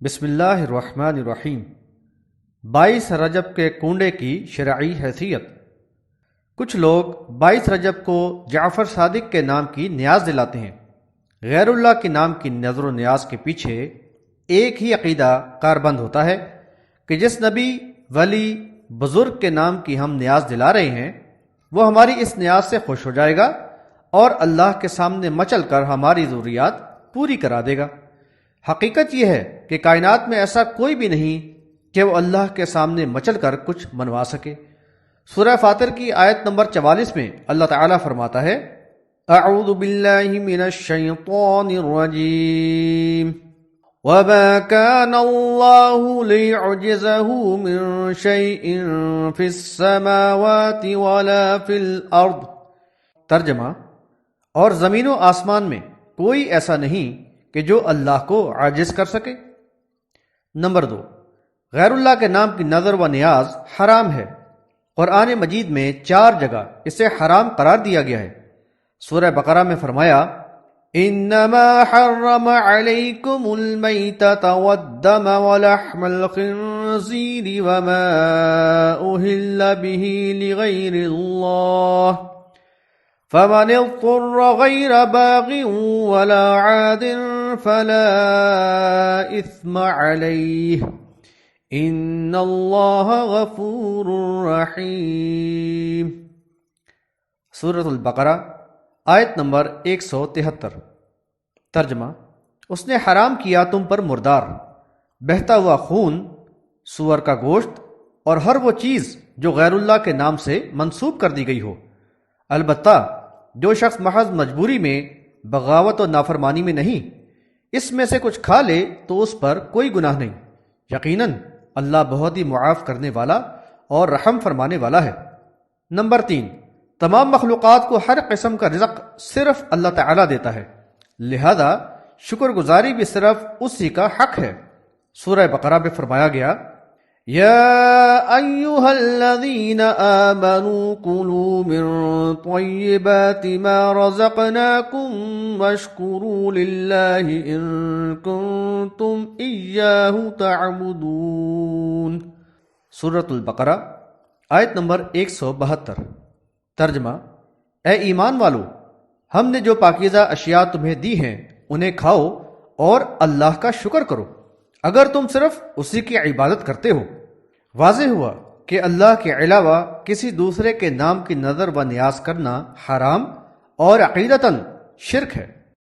بسم اللہ الرحمن الرحیم 22 رجب کے کنڈے کی شرعی حیثیت۔ کچھ لوگ 22 رجب کو جعفر صادق کے نام کی نیاز دلاتے ہیں۔ غیر اللہ کے نام کی نظر و نیاز کے پیچھے ایک ہی عقیدہ کاربند ہوتا ہے کہ جس نبی، ولی، بزرگ کے نام کی ہم نیاز دلا رہے ہیں وہ ہماری اس نیاز سے خوش ہو جائے گا اور اللہ کے سامنے مچل کر ہماری ضروریات پوری کرا دے گا۔ حقیقت یہ ہے کہ کائنات میں ایسا کوئی بھی نہیں کہ وہ اللہ کے سامنے مچل کر کچھ منوا سکے۔ سورہ فاطر کی آیت نمبر 44 میں اللہ تعالیٰ فرماتا ہے، اعوذ باللہ من الشیطان الرجیم وما كان الله ليعجزه من شيء في السماوات ولا في الارض۔ ترجمہ، اور زمین و آسمان میں کوئی ایسا نہیں کہ جو اللہ کو عاجز کر سکے۔ نمبر 2، غیر اللہ کے نام کی نظر و نیاز حرام ہے۔ قرآن مجید میں 4 جگہ اسے حرام قرار دیا گیا ہے۔ سورہ بقرہ میں فرمایا، انما حرم علیکم المیتۃ والدم ولحم الخنزیر وما اہل به لغیر اللہ فمن اضطر غیر باغ ولا عاد فلا اثم علیہ ان اللہ غفور رحیم۔ سورۃ البقرہ آیت نمبر 173۔ ترجمہ، اس نے حرام کیا تم پر مردار، بہتا ہوا خون، سور کا گوشت اور ہر وہ چیز جو غیر اللہ کے نام سے منسوب کر دی گئی ہو۔ البتہ جو شخص محض مجبوری میں، بغاوت و نافرمانی میں نہیں، اس میں سے کچھ کھا لے تو اس پر کوئی گناہ نہیں۔ یقیناً اللہ بہت ہی معاف کرنے والا اور رحم فرمانے والا ہے۔ نمبر 3، تمام مخلوقات کو ہر قسم کا رزق صرف اللہ تعالیٰ دیتا ہے، لہذا شکر گزاری بھی صرف اسی کا حق ہے۔ سورہ بقرہ میں فرمایا گیا، یا ایہا الذین آمنوا کلوا من طیبات ما رزقناکم واشکروا للہ ان کنتم ایاہ تعبدون۔ سورۃ البقرہ آیت نمبر 172۔ ترجمہ، اے ایمان والو، ہم نے جو پاکیزہ اشیاء تمہیں دی ہیں انہیں کھاؤ اور اللہ کا شکر کرو اگر تم صرف اسی کی عبادت کرتے ہو۔ واضح ہوا کہ اللہ کے علاوہ کسی دوسرے کے نام کی نظر و نیاز کرنا حرام اور عقیدتاً شرک ہے۔